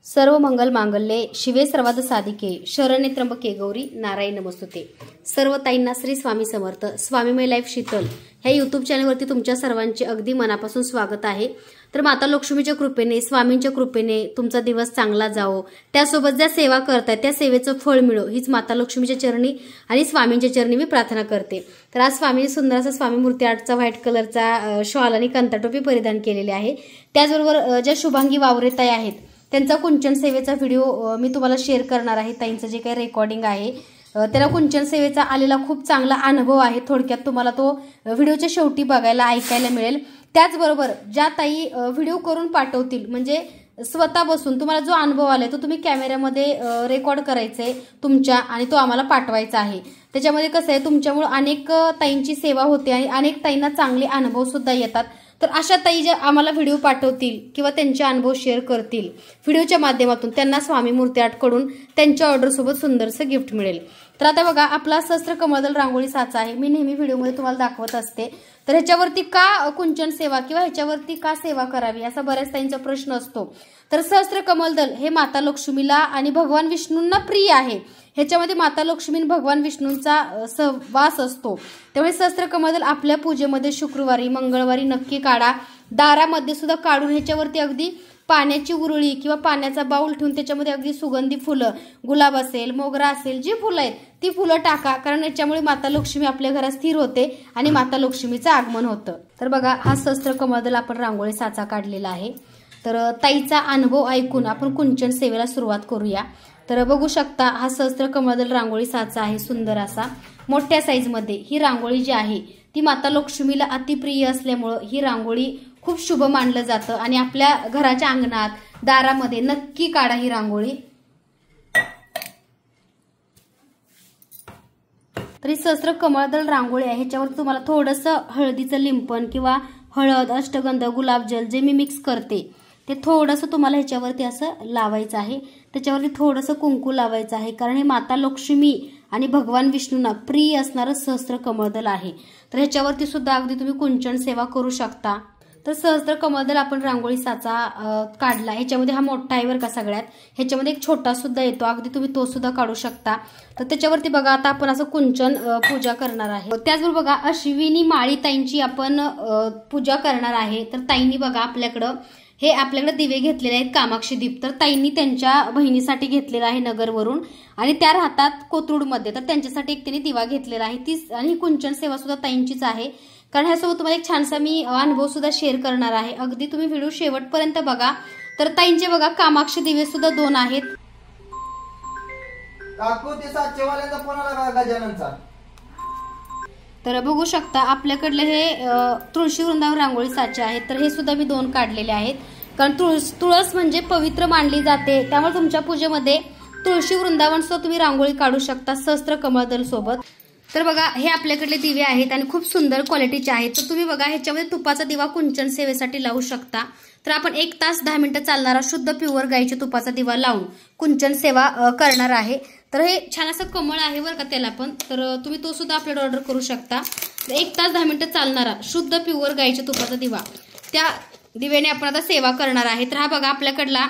सर्व मंगल मांगल्ये शिवे सर्वाद साधिके शरण्ये त्र्यंबके गौरी नारायण नमस्तुते। सर्व ताईंना श्री स्वामी समर्थ। स्वामीमय लाईफ शीतल ह्या यूट्यूब चॅनलवरती तुमच्या सर्वांचे अगदी मनापासून स्वागत आहे। तर माता लक्ष्मीच्या कृपेने स्वामींच्या कृपेने तुमचा दिवस चांगला जावो, त्यासोबत ज्या सेवा करताय त्या सेवेचं फळ मिळो हीच माता लक्ष्मीच्या चरणी आणि स्वामींच्या चरणी मी प्रार्थना करते। तर आज स्वामींनी सुंदर असा स्वामी मूर्ती आर्टचा व्हाईट कलरचा शॉल आणि कंताटोपी परिधान केलेली आहे। त्याचबरोबर ज्या शुभांगी वावरे ताई आहेत त्यांचा कुंचन सेवेचा व्हिडिओ मी तुम्हाला शेअर करणार आहे। ताईंचं जे काही रेकॉर्डिंग आहे त्याला कुंचन सेवेचा आलेला खूप चांगला अनुभव आहे। थोडक्यात तुम्हाला तो व्हिडिओच्या शेवटी बघायला ऐकायला मिळेल। त्याचबरोबर ज्या ताई व्हिडिओ करून पाठवतील म्हणजे स्वतः बसून तुम्हाला जो अनुभव आलाय तो तुम्ही कॅमेऱ्यामध्ये रेकॉर्ड करायचे तुमच्या आणि तो आम्हाला पाठवायचा आहे। त्याच्यामध्ये कसं आहे तुमच्यामुळे अनेक ताईंची सेवा होते आणि अनेक ताईंना चांगले अनुभव सुद्धा येतात। तर अशा ताई ज्या आम्हाला व्हिडिओ पाठवतील किंवा त्यांचे अनुभव शेअर करतील व्हिडिओच्या माध्यमातून त्यांना स्वामी मूर्ती आर्ट कडून त्यांच्या ऑर्डर सोबत सुंदरसं गिफ्ट मिळेल। तर आता बघा आपला सहस्त्र कमळदल रांगोळी साचा आहे, मी नेहमी व्हिडिओमध्ये तुम्हाला दाखवत असते। तर ह्याच्यावरती का कुंचन सेवा किंवा ह्याच्यावरती का सेवा करावी असा बऱ्याच ताईंचा प्रश्न असतो। तर सहस्त्र कमळदल हे माता लक्ष्मीला आणि भगवान विष्णूंना प्रिय आहे। ह्याच्यामध्ये माता लक्ष्मी भगवान विष्णूंचा सहवास असतो। त्यामुळे सहस्त्र कमळदल आपल्या पूजेमध्ये शुक्रवारी मंगळवारी नक्की काढा। दारामध्ये सुद्धा काढून ह्याच्यावरती अगदी पाण्याची उरळी किंवा पाण्याचा बाउल ठेवून त्याच्यामध्ये अगदी सुगंधी फुलं गुलाब असेल मोगरा असेल जी फुलं आहेत ती फुलं टाका, कारण याच्यामुळे माता लक्ष्मी आपल्या घरात स्थिर होते आणि माता लक्ष्मीचं आगमन होतं। तर बघा हा सहस्त्र कमळदल आपण रांगोळी साचा काढलेला आहे। तर ताईचा अनुभव ऐकून आपण कुंचन सेवेला सुरुवात करूया। तर बघू शकता हा सहस्त्र कमळदल रांगोळी साचा आहे सुंदर असा मोठ्या साईज मध्ये। ही रांगोळी जी आहे ती माता लक्ष्मीला अतिप्रिय असल्यामुळे ही रांगोळी खूप शुभ मानलं जातं आणि आपल्या घराच्या अंगणात दारामध्ये नक्की काढा ही रांगोळी। तर ही सहस्त्र कमळदल रांगोळी आहे, ह्याच्यावर तुम्हाला थोडंसं हळदीचं लिंपण किंवा हळद अष्टगंध गुलाबजल जे मी मिक्स करते ते थोडंसं तुम्हाला ह्याच्यावरती असं लावायचं आहे। त्याच्यावरती थोडंसं कुंकू लावायचं आहे, कारण हे माता लक्ष्मी आणि भगवान विष्णूंना प्रिय असणारं सहस्त्र कमळदल आहे। तर ह्याच्यावरती सुद्धा अगदी तुम्ही कुंचन सेवा करू शकता। तर सहस्त्र कमळदल आपण रांगोळी साचा काढला, ह्याच्यामध्ये हा मोठा आहे बरं का सगळ्यात, ह्याच्यामध्ये एक छोटा सुद्धा येतो, अगदी तुम्ही तो सुद्धा काढू शकता। तर त्याच्यावरती बघा आता आपण असं कुंचन पूजा करणार आहे। त्याचबरोबर बघा अश्विनी माळी ताईंची आपण पूजा करणार आहे। तर ताईंनी बघा आपल्याकडे दिवे घेतलेले आहेत कामाक्षी दीप। तर ताईंनी त्यांच्या बहिणीसाठी घेतलेला आहे नगरवरून आणि त्या राहतात कोथरूडमध्ये, तर त्यांच्यासाठी एक त्यांनी दिवा घेतलेला आहे ती आणि कुंचन सेवा सुद्धा ताईंचीच आहे। कारण ह्यासोबत तुम्हाला एक छानसा मी अनुभव सुद्धा शेअर करणार आहे, अगदी तुम्ही व्हिडिओ शेवटपर्यंत बघा। तर ताईंचे बघा कामाक्षी दिवे सुद्धा 2 आहेत। तर बघू शकता आपल्याकडले हे तुळशी वृंदावन रांगोळी साचे आहेत। तर हे सुद्धा मी 2 काढलेले आहेत, कारण तुळस म्हणजे पवित्र मानली जाते, त्यामुळे तुमच्या पूजेमध्ये तुळशी वृंदावन सुद्धा तुम्ही रांगोळी काढू शकता सहस्त्र कमळदल सोबत। तर बघा हे आपल्याकडले दिवे आहेत आणि खूप सुंदर क्वालिटीचे आहेत। तर तुम्ही बघा ह्याच्यामध्ये तुपाचा दिवा कुंचन सेवेसाठी लावू शकता। तर आपण 1 तास 10 मिनिटं चालणारा शुद्ध प्युअर गाईच्या तुपाचा दिवा लावून कुंचन सेवा करणार आहे। तर हे छान असं कमळ आहे बरं का त्याला पण, तर तुम्ही तो सुद्धा आपल्याला ऑर्डर करू शकता। 1 तास 10 मिनिटं चालणारा शुद्ध प्युअर गाईच्या तुपाचा दिवा, त्या दिव्याने आपण आता सेवा करणार आहे। तर हा बघा आपल्याकडला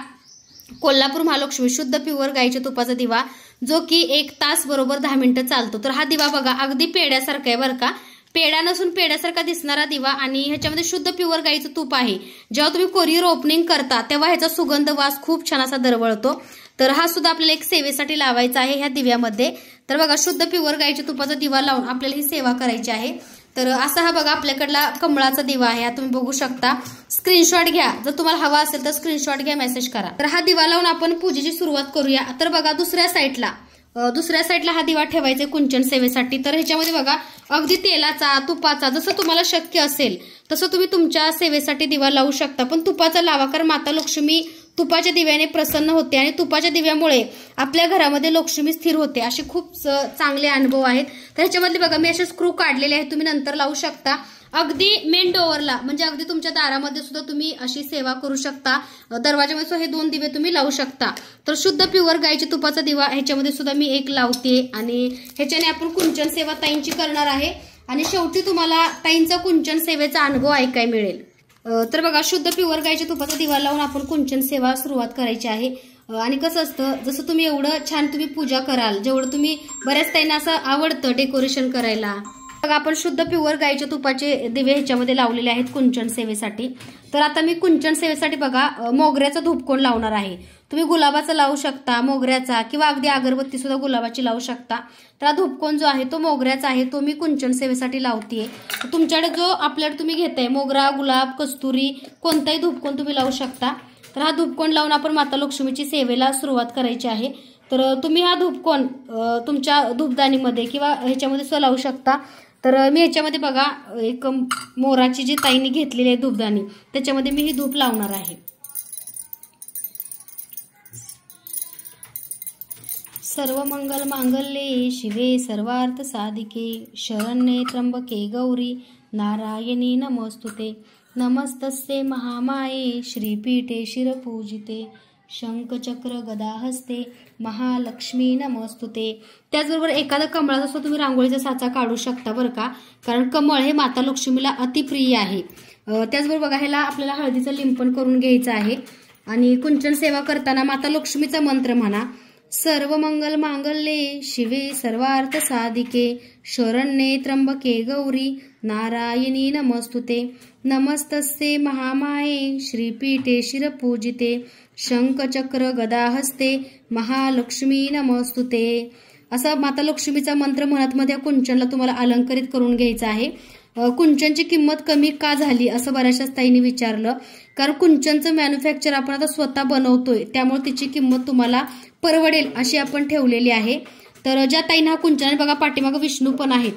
कोल्हापूर महालक्ष्मी शुद्ध प्युअर गाईच्या तुपाचा दिवा जो की 1 तास बरोबर 10 मिनिटं चालतो। तर हा दिवा बघा अगदी पेड्यासारखा आहे बरं का, पेढा नसून पेड्यासारखा दिसणारा दिवा आणि ह्याच्यामध्ये शुद्ध प्युअर गाईचं तूप आहे। जेव्हा तुम्ही कोरिअर ओपनिंग करता तेव्हा ह्याचा सुगंध वास खूप छान असा दरवळतो। तर हा सुद्धा आपल्याला एक सेवेसाठी लावायचा आहे ह्या दिव्यामध्ये। तर बघा शुद्ध प्युअर गाईच्या तुपाचा दिवा लावून आपल्याला ही सेवा करायची आहे। तर असा हा बघा आपल्याकडला कमळाचा दिवा आहे, तुम्ही बघू शकता। स्क्रीनशॉट घ्या, जर तुम्हाला हवा असेल तर स्क्रीनशॉट घ्या, मेसेज करा। तर हा दिवा लावून आपण पूजेची सुरुवात करूया। तर बघा दुसऱ्या साईडला हा दिवा ठेवायचा कुंचन सेवेसाठी। तर ह्याच्यामध्ये बघा अगदी तेलाचा तुपाचा जसं तुम्हाला शक्य असेल तसं तुम्ही तुमच्या सेवेसाठी दिवा लावू शकता, पण तुपाचा लावा, कारण माता लक्ष्मी तुपाच्या दिव्याने प्रसन्न होते आणि तुपाच्या दिव्यामुळे आपल्या घरामध्ये लक्ष्मी स्थिर होते, असे खूप चांगले अनुभव आहेत। तर ह्याच्यामधले बघा मी असे स्क्रू काढलेले आहेत, तुम्ही नंतर लावू शकता। अगदी मेन डोअरला म्हणजे अगदी तुमच्या दारामध्ये सुद्धा तुम्ही अशी सेवा करू शकता। दरवाजामध्ये हे 2 दिवे तुम्ही लावू शकता। तर शुद्ध प्युअर गाईच्या तुपाचा दिवा ह्याच्यामध्ये सुद्धा मी एक लावते आणि ह्याच्याने आपण कुंचन सेवा ताईंची करणार आहे आणि शेवटी तुम्हाला ताईंचा कुंचन सेवेचा अनुभव ऐकायला मिळेल। तर बघा शुद्ध प्युअर गाईच्या तुपाचा दिवा लावून आपण कुंचन सेवा सुरुवात करायची आहे। आणि कसं असतं, जसं तुम्ही एवढं छान तुम्ही पूजा कराल, जेवढं तुम्ही बऱ्याच ताईंना असं आवडतं डेकोरेशन करायला. बघा आपण शुद्ध प्युअर गाईच्या तुपाचे दिवे ह्याच्यामध्ये लावलेले आहेत कुंचन सेवेसाठी. तर आता मी कुंचन सेवेसाठी बघा मोगऱ्याचा धूपकोण लावणार आहे. तुम्ही गुलाबाचा लावू शकता, मोगऱ्याचा, किंवा अगदी अगरबत्ती सुद्धा गुलाबाची लावू शकता. तर हा धूपकोण जो आहे तो मोगऱ्याचा आहे, तो मी कुंचन सेवेसाठी लावतीये. तुमच्याकडे जो आपल्याकडे तुम्ही घेताय मोगरा, गुलाब, कस्तुरी, कोणताही धूपकोण तुम्ही लावू शकता. तर हा धूपकोण लावून आपण माता लक्ष्मीची सेवेला सुरुवात करायची आहे. तर तुम्ही हा धूपकोण तुमच्या धूपदानीमध्ये किंवा ह्याच्यामध्ये सुद्धा लावू शकता. तर मी ह्याच्यामध्ये बघा एक मोराची जी ताईंनी घेतलेली आहे धूपदानी, त्याच्यामध्ये मी ही धूप लावणार आहे. सर्व मंगल मांगल्ये शिवे सर्वार्थ साधिके शरण्ये त्र्यंबके गौरी नारायणी नमोस्तुते. नमस्तस्ये महामाये श्रीपीठे शिरपूजिते शंखचक्र गदा हस्ते महालक्ष्मी नमोस्तुते. त्याचबरोबर एखादा कमळाचा सुद्धा तुम्ही रांगोळीचा साचा काढू शकता बरं का, कारण कमळ हे माता लक्ष्मीला अतिप्रिय आहे. त्याचबरोबर बघा ह्याला आपल्याला हळदीचं लिंपण करून घ्यायचं आहे. आणि कुंचन सेवा करताना माता लक्ष्मीचा मंत्र म्हणा. सर्व मंगल मांगल्ये शिवे सर्वार्थ साधिके शरण्ये त्र्यंबके गौरी नारायणी नमोस्तुते. नमस्तस्ये महामाये श्रीपीठे शिरपूजिते शंखचक्र गदा हस्ते महालक्ष्मी नमोस्तुते. असा माता लक्ष्मीचा मंत्र म्हणत मध्ये कुंचनला तुम्हाला अलंकारित करून घ्यायचं आहे. कुंचनची किंमत कमी का झाली असं बऱ्याचशा ताईंनी विचारलं. कारण कुंचनचं मॅन्युफॅक्चर आपण आता स्वतः बनवतोय, त्यामुळे तिची किंमत तुम्हाला परवडेल अशी आपण ठेवलेली आहे. तर ज्या ताईंना कुंचन बघा पाठीमागं विष्णू पण आहेत,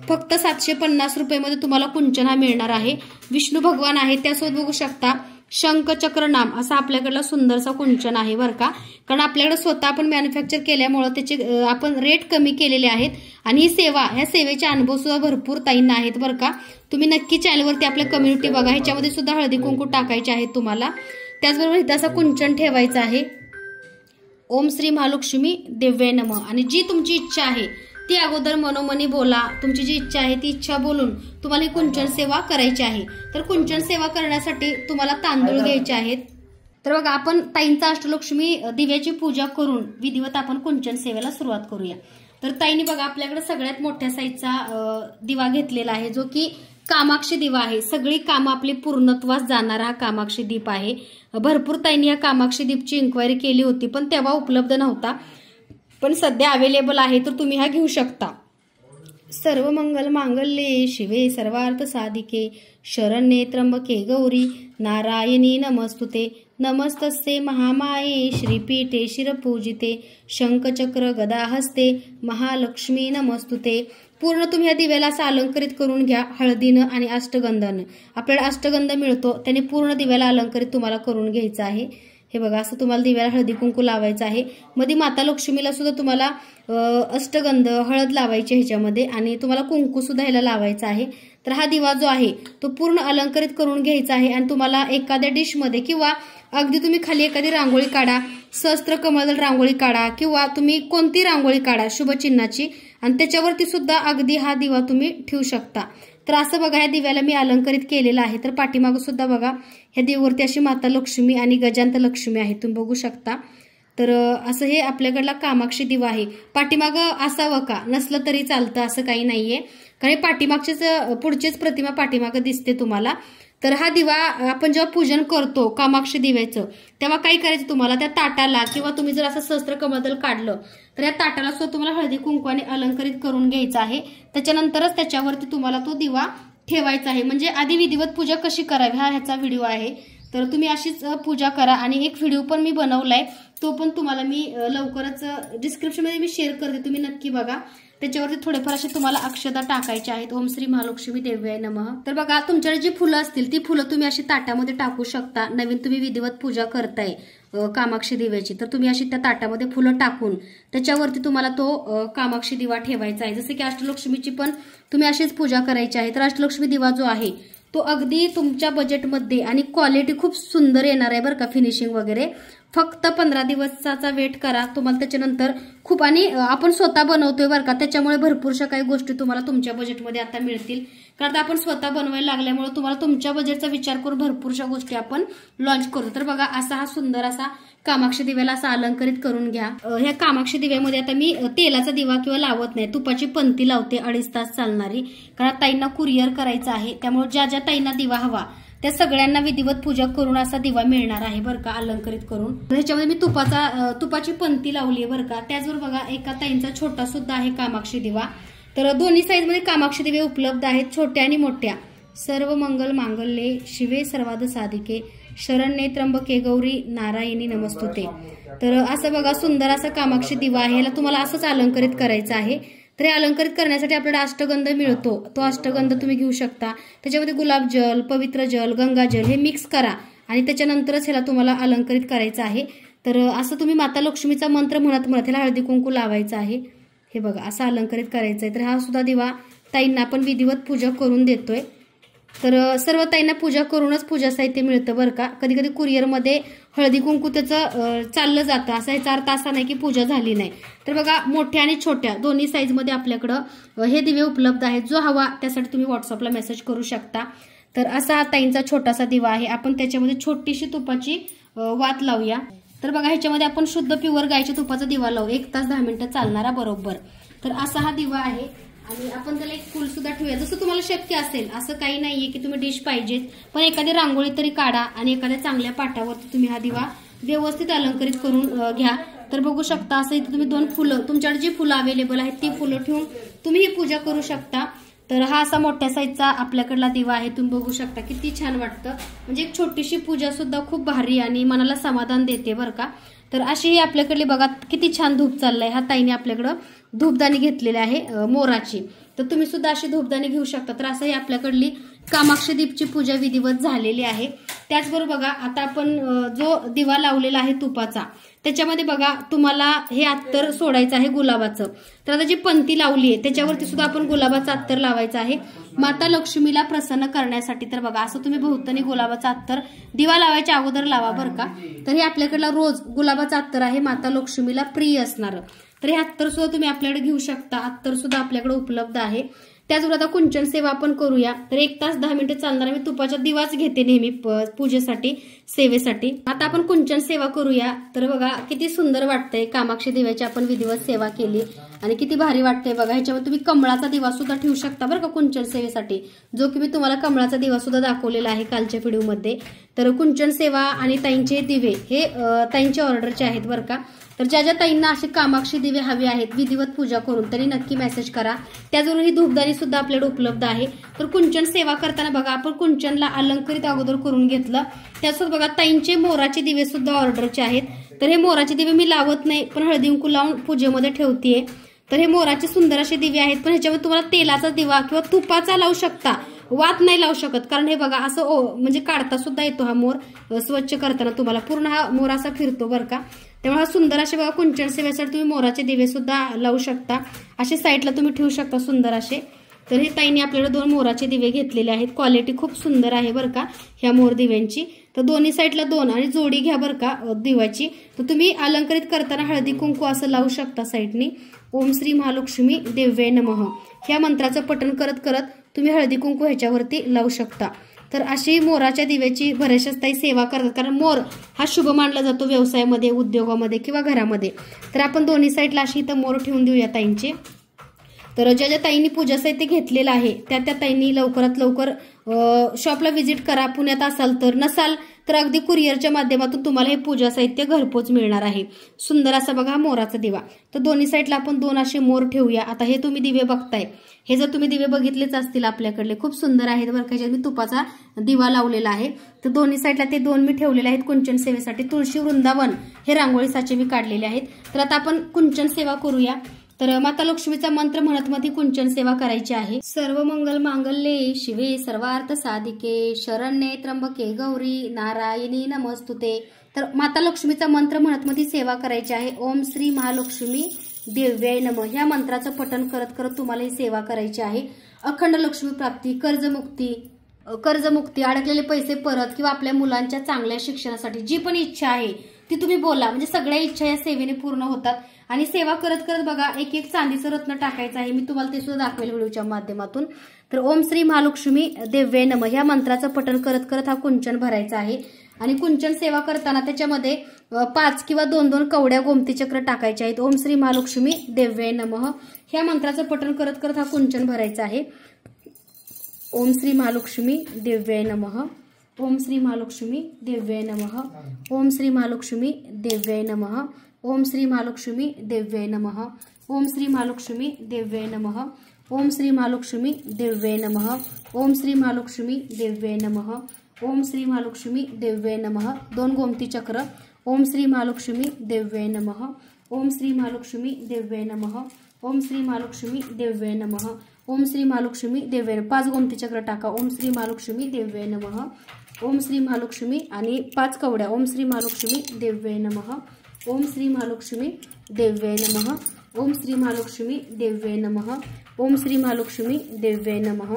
फक्त 750 रुपयामध्ये तुम्हाला कुंचन हा मिळणार आहे. विष्णू भगवान आहे, त्यासोबत बघू शकता शंखचक्र नाम असा आपल्याकडला सुंदरसा कुंचन आहे बरं का. कारण आपल्याकडे स्वतः आपण मॅन्युफॅक्चर केल्यामुळे त्याचे आपण रेट कमी केलेले आहेत. आणि ही सेवा, ह्या सेवेचे अनुभव सुद्धा भरपूर ताईंना आहेत बरं का. तुम्ही नक्की चॅनलवरती आपल्या कम्युनिटी बघा, ह्याच्यामध्ये सुद्धा हळदी कुंकू टाकायचे आहेत तुम्हाला. त्याचबरोबर इथं असा कुंचन ठेवायचा आहे. ओम श्री महालक्ष्मी देव्ये नमः. आणि जी तुमची इच्छा आहे ती अगोदर मनोमनी बोला. तुमची जी इच्छा आहे ती इच्छा बोलून तुम्हाला ही कुंचन सेवा करायची आहे. तर कुंचन सेवा करण्यासाठी तुम्हाला तांदूळ घ्यायचे आहेत. तर बघा आपण ताईंचा अष्टलक्ष्मी दिव्याची पूजा करून विधिवत आपण कुंचन सेवेला सुरुवात करूया. तर ताईंनी बघा आपल्याकडे सगळ्यात मोठ्या साईजचा दिवा घेतलेला आहे, जो की कामाक्षी दिवा आहे. सगळी कामं आपली पूर्णत्वास जाणारा हा कामाक्षी दीप आहे. भरपूर ताईंनी या कामाक्षी दीपची इन्क्वायरी केली होती, पण तेव्हा उपलब्ध नव्हता, पण सध्या अवेलेबल आहे, तर तुम्ही हा घेऊ शकता. सर्व मंगल मांगल्ये शिवे सर्वार्थ साधिके शरण्ये त्र्यंबके गौरी नारायणी नमोस्तुते. नमस्तस्ये महामाये श्रीपीठे शिरपूजिते शंखचक्र गदा हस्ते महालक्ष्मी नमोस्तुते. पूर्ण तुम्ही या दिव्याला असं अलंकारित करून घ्या हळदीनं आणि अष्टगंधानं. आपल्याला अष्टगंध मिळतो, त्याने पूर्ण दिव्याला अलंकारित तुम्हाला करून घ्यायचं आहे. हे बघा असं तुम्हाला दिव्याला हळदी कुंकू लावायचं आहे. मध्ये माता लक्ष्मीला सुद्धा तुम्हाला अष्टगंध हळद लावायची ह्याच्यामध्ये, आणि तुम्हाला कुंकू सुद्धा ह्याला लावायचा आहे. तर हा दिवा जो आहे तो पूर्ण अलंकारित करून घ्यायचा आहे. आणि तुम्हाला एखाद्या डिशमध्ये किंवा अगदी तुम्ही खाली एखादी रांगोळी काढा, सहस्त्र कमल रांगोळी काढा, किंवा तुम्ही कोणती रांगोळी काढा शुभचिन्हाची, आणि त्याच्यावरती सुद्धा अगदी हा दिवा तुम्ही ठेवू शकता. तर असं बघा ह्या दिव्याला मी अलंकारित केलेलं आहे. तर पाठीमागं सुद्धा बघा ह्या दिव्यावरती अशी माता लक्ष्मी आणि गजांत लक्ष्मी आहे, तुम्ही बघू शकता. तर असं हे आपल्याकडला कामाक्षी दिवा आहे. पाठीमागं असावं का, नसलं तरी चालतं, असं काही नाहीये. कारण पाठीमागचेच पुढचेच प्रतिमा पाठीमागं दिसते तुम्हाला. तर हा दिवा आपण जेव्हा पूजन करतो कामाक्षी दिव्याचं, तेव्हा काय करायचं तुम्हाला, त्या ताटाला किंवा तुम्ही जर असं सहस्त्र कमल काढलं तर या ताटाला सुद्धा तुम्हाला हळदी कुंकवाने अलंकारित करून घ्यायचं आहे. त्याच्यानंतरच त्याच्यावरती तुम्हाला तो दिवा ठेवायचा आहे. म्हणजे आधी विधिवत पूजा कशी करावी हा ह्याचा व्हिडिओ आहे. तर तुम्ही अशीच पूजा करा. आणि एक व्हिडिओ पण मी बनवलाय, तो पण तुम्हाला मी लवकरच डिस्क्रिप्शनमध्ये मी शेअर करते, तुम्ही नक्की बघा. त्याच्यावरती थोडेफार असे तुम्हाला अक्षता टाकायच्या आहेत. ओम श्री महालक्ष्मी देव्याय नमः. तर बघा तुमच्याकडे जी फुलं असतील ती फुलं तुम्ही अशी ताटामध्ये टाकू शकता. नवीन तुम्ही विधिवत पूजा करताय कामाक्षी दिव्याची, तर तुम्ही अशी त्या ताटामध्ये फुलं टाकून त्याच्यावरती तुम्हाला तो कामाक्षी दिवा ठेवायचा आहे. जसे की अष्टलक्ष्मीची पण तुम्ही अशीच पूजा करायची आहे. तर अष्टलक्ष्मी दिवा जो आहे तो अगदी तुमच्या बजेटमध्ये आणि क्वालिटी खूप सुंदर येणार आहे बरं का, फिनिशिंग वगैरे. फक्त 15 दिवसाचा वेट करा, तुम्हाला त्याच्यानंतर खूप, आणि आपण स्वतः बनवतोय बरं का, त्याच्यामुळे भरपूरशा काही गोष्टी तुम्हाला तुमच्या बजेटमध्ये आता मिळतील. कारण आता आपण स्वतः बनवायला लागल्यामुळे तुम्हाला तुमच्या बजेटचा विचार करून भरपूरशा गोष्टी आपण लॉन्च करतो। तर बघा असा हा सुंदर असा कामाक्षी दिव्याला असा अलंकरित करून घ्या। ह्या कामाक्षी दिव्यामध्ये आता मी तेलाचा दिवा किंवा लावत नाही, तुपाची पंती लावते 2.5 तास चालणारी, कारण ताईंना कुरिअर करायचं आहे। त्यामुळे ज्या ज्या ताईंना दिवा हवा त्या सगळ्यांना विधिवत पूजा करून असा दिवा मिळणार आहे बरं का, अलंकरित करून। ह्याच्यामध्ये मी तुपाची पंती लावली आहे बरं का। त्याचबरोबर बघा एका ताईंचा छोटा सुद्धा आहे कामाक्षी दिवा। तर दोन्ही साईज मध्ये कामाक्षी दिवे उपलब्ध आहेत, छोट्या आणि मोठ्या। सर्व मंगल मांगल्ये शिवे सर्वार्थ साधिके शरण्ये त्र्यंबके गौरी नारायणी नमस्तुते। तर असं बघा सुंदर असा कामाक्षी दिवा आहे, याला तुम्हाला असंच अलंकरित करायचं आहे। तर हे अलंकरित करण्यासाठी आपल्याला अष्टगंध मिळतो, तो अष्टगंध तुम्ही घेऊ शकता। त्याच्यामध्ये गुलाबजल, पवित्र जल, गंगाजल हे मिक्स करा आणि त्याच्यानंतरच ह्याला तुम्हाला अलंकरित करायचं आहे। तर असं तुम्ही माता लक्ष्मीचा मंत्र म्हणत ह्याला हळदी कुंकू लावायचं आहे। हे बघा असं अलंकरित करायचं आहे। तर हा सुद्धा दिवा ताईंना आपण विधिवत पूजा करून देतोय। तर सर्व ताईंना पूजा करूनच पूजा साहित्य मिळतं बरं का। कधी कधी कुरिअरमध्ये हळदी कुंकू त्याचं चाललं जातं, असा याचा अर्थ असा नाही की पूजा झाली नाही। तर बघा मोठ्या आणि छोट्या दोन्ही साईजमध्ये आपल्याकडं हे दिवे उपलब्ध आहेत, जो हवा त्यासाठी तुम्ही व्हॉट्सअपला मेसेज करू शकता। तर असा हा ताईंचा छोटासा दिवा आहे, आपण त्याच्यामध्ये छोटीशी तुपाची वात लावूया। तर बघा ह्याच्यामध्ये आपण शुद्ध प्युअर गायच्या तुपाचा दिवा लावू, 1 तास 10 मिनिटं चालणारा बरोबर। तर असा हा दिवा आहे आणि आपण त्याला एक फुल सुद्धा ठेवूया, जसं तुम्हाला शक्य असेल। असं काही नाहीये की तुम्ही डिश पाहिजेत, पण एखादी रांगोळी तरी काढा आणि एखाद्या चांगल्या पाटावरती तुम्ही हा दिवा व्यवस्थित अलंकरित करून घ्या। तर बघू शकता असं इथे तुम्ही 2 फुलं, तुमच्याकडे जी फुलं अवेलेबल आहेत ती फुलं ठेवून तुम्ही ही पूजा करू शकता। तर हा असा मोठ्या साईजचा आपल्याकडला दिवा आहे, तुम्ही बघू शकता किती छान वाटतं। म्हणजे एक छोटीशी पूजा सुद्धा खूप भारी आणि मनाला समाधान देते बरं का। तर अशी ही आपल्याकडली बघा किती छान धूप चाललाय, हा ताईने आपल्याकडं धूपदाणी घेतलेली आहे मोराची। तर तुम्ही सुद्धा अशी धूपदाणी घेऊ शकता। तर असं ही आपल्याकडली कामाक्षी दीपची पूजा विधिवत झालेली आहे। त्याचबरोबर बघा आता आपण जो दिवा लावलेला आहे तुपाचा, त्याच्यामध्ये बघा तुम्हाला हे अत्तर सोडायचं आहे गुलाबाचं। तर आता जी पंती लावली आहे त्याच्यावरती सुद्धा आपण गुलाबाचं अत्तर लावायचं आहे माता लक्ष्मीला प्रसन्न करण्यासाठी। तर बघा असं तुम्ही भोवतानी गुलाबाचं अत्तर दिवा लावायच्या अगोदर लावा बरं का। तर हे आपल्याकडला रोज गुलाबाचं अत्तर आहे, माता लक्ष्मीला प्रिय असणार। तर हे अत्तर सुद्धा तुम्ही आपल्याकडे घेऊ शकता, अत्तर सुद्धा आपल्याकडे उपलब्ध आहे। त्याचबरोबर आता कुंचन सेवा आपण करूया। तर 1 तास 10 मिनिटं चालणार मी तुपाचा दिवाच घेते नेहमी पूजेसाठी, सेवेसाठी। आता आपण कुंचन सेवा करूया। तर बघा किती सुंदर वाटतंय, कामाक्षी दिव्याची आपण विधिवत सेवा केली आणि किती भारी वाटतंय बघा। ह्याच्यावर तुम्ही कमळाचा दिवा सुद्धा ठेवू शकता बरं का कुंचन सेवेसाठी, जो की मी तुम्हाला कमळाचा दिवा सुद्धा दाखवलेला आहे कालच्या व्हिडिओमध्ये। तर कुंचन सेवा आणि ताईंचे दिवे हे ताईंच्या ऑर्डरचे आहेत बरं का। तर ज्या ज्या ताईंना असे कामाक्षी दिवे हवे आहेत विधिवत पूजा करून त्यांनी नक्की मेसेज करा। त्याचबरोबर ही धूपदाणी सुद्धा आपल्याकडे उपलब्ध आहे। तर कुंचन सेवा करताना बघा आपण कुंचनला अलंकरित अगोदर करून घेतलं। त्यासोबत बघा ताईंचे मोराचे दिवे सुद्धा ऑर्डरचे आहेत। तर हे मोराचे दिवे मी लावत नाही, पण हळदी कुंकू लावून पूजेमध्ये ठेवतेय। तर हे मोराचे सुंदर असे दिवे आहेत, पण ह्याच्यामध्ये तुम्हाला तेलाचा दिवा किंवा तुपाचा लावू शकता, वात नाही लावू शकत। कारण हे बघा असं म्हणजे काढता सुद्धा येतो हा मोर, स्वच्छ करताना तुम्हाला पूर्ण हा मोर असा फिरतो बरं का। त्यामुळे हा सुंदर असे बघा कुंचन सेवेसाठी तुम्ही मोराचे दिवे सुद्धा लावू शकता, असे साईडला तुम्ही ठेवू शकता सुंदर असे। तर हे ताईने आपल्याला 2 मोराचे दिवे घेतलेले आहेत, क्वालिटी खूप सुंदर आहे बरं का ह्या मोर दिव्यांची। तर दोन्ही साईडला 2 आणि जोडी घ्या बरं का दिव्याची। तर तुम्ही अलंकरित करताना हळदी कुंकू असं लावू शकता साईडनी। ओम श्री महालक्ष्मी देव्ये नमः ह्या मंत्राचं पठण करत करत तुम्ही हळदी कुंकू ह्याच्यावरती लावू शकता। तर अशी मोराच्या दिव्याची बऱ्याचशाच ताई सेवा करतात, कारण मोर हा शुभ मानला जातो व्यवसायामध्ये, उद्योगामध्ये किंवा घरामध्ये। तर आपण दोन्ही साईडला अशी इथं मोर ठेवून देऊया ताईंचे। तर ज्या ज्या ताईंनी पूजा साहित्य घेतलेलं आहे त्या ताईंनी लवकरात लवकर शॉपला व्हिजिट करा। पुण्यात असाल तर, नसाल तर अगदी कुरिअरच्या माध्यमातून तुम्हाला हे पूजा साहित्य घरपोच मिळणार आहे। सुंदर असा बघा मोराचा दिवा। तर दोन्ही साईडला आपण 2 असे मोर ठेवूया। आता हे तुम्ही दिवे बघताय, हे जर तुम्ही दिवे बघितलेच असतील आपल्याकडले, खूप सुंदर आहेत बरं का। मी तुपाचा दिवा लावलेला आहे। तर दोन्ही साईडला ते 2 मी ठेवलेले आहेत कुंचन सेवेसाठी। तुळशी वृंदावन हे रांगोळी साचे मी काढलेले आहेत। तर आता आपण कुंचन सेवा करूया। तर माता लक्ष्मीचा मंत्र म्हणत मध्ये कुंचन सेवा करायची आहे। सर्व मंगल मांगल्ये शिवे सर्वार्थ साधिके शरण्ये त्र्यंबके गौरी नारायणी नमस्तुते। तर माता लक्ष्मीचा मंत्र म्हणत मध्ये सेवा करायची आहे। ओम श्री महालक्ष्मी देव्ये नमः ह्या मंत्राचं पठण करत करत तुम्हाला ही सेवा करायची आहे। अखंड लक्ष्मी प्राप्ती, कर्जमुक्ती, अडकलेले पैसे परत किंवा आपल्या मुलांच्या चांगल्या शिक्षणासाठी जी पण इच्छा आहे ती तुम्ही बोला, म्हणजे सगळ्या इच्छा या सेवेने पूर्ण होतात। आणि सेवा करत करत बघा एक चांदीचं रत्न टाकायचं आहे, मी तुम्हाला ते सुद्धा दाखवेल व्हिडिओच्या माध्यमातून। तर ओम श्री महालक्ष्मी देव्ये नमः ह्या मंत्राचं पठण करत करत हा कुंचन भरायचा आहे। आणि कुंचन सेवा करताना त्याच्यामध्ये 5 किंवा 2-2 कवड्या गोमती चक्र टाकायचे आहेत। ओम श्री महालक्ष्मी देव्ये नमः ह्या मंत्राचं पठण करत करत हा कुंचन भरायचा आहे। ओम श्री महालक्ष्मी देव्ये नमः, ओम श्री महालक्ष्मी देव्ये नमः, ओम श्री महालक्ष्मी देव्ये नमः, ओम श्री महालक्ष्मी देव्ये नमः, ओम श्री महालक्ष्मी देव्ये नमः, ओम श्री महालक्ष्मी देव्ये नमः, ओम श्री महालक्ष्मी देव्ये नमः, ओम श्री महालक्ष्मी देव्ये नमः। 2 गोमती चक्र। ओम श्री महालक्ष्मी देव्ये नमः, ओम श्री महालक्ष्मी देव्ये नमः, ओम श्री महालक्ष्मी देव्ये नमः, ओम श्री महालक्ष्मी देव्ये 5 गोमती चक्र टाका। ओम श्री महालक्ष्मी देव्ये नमः, ओम श्री महालक्ष्मी आणि 5 कवड्या। ओम श्री महालक्ष्मी देव्ये नमः, ओम श्री महालक्ष्मी देव्ये नमः, ओम श्री महालक्ष्मी देव्ये नमः, ओम श्री महालक्ष्मी देव्ये नमः,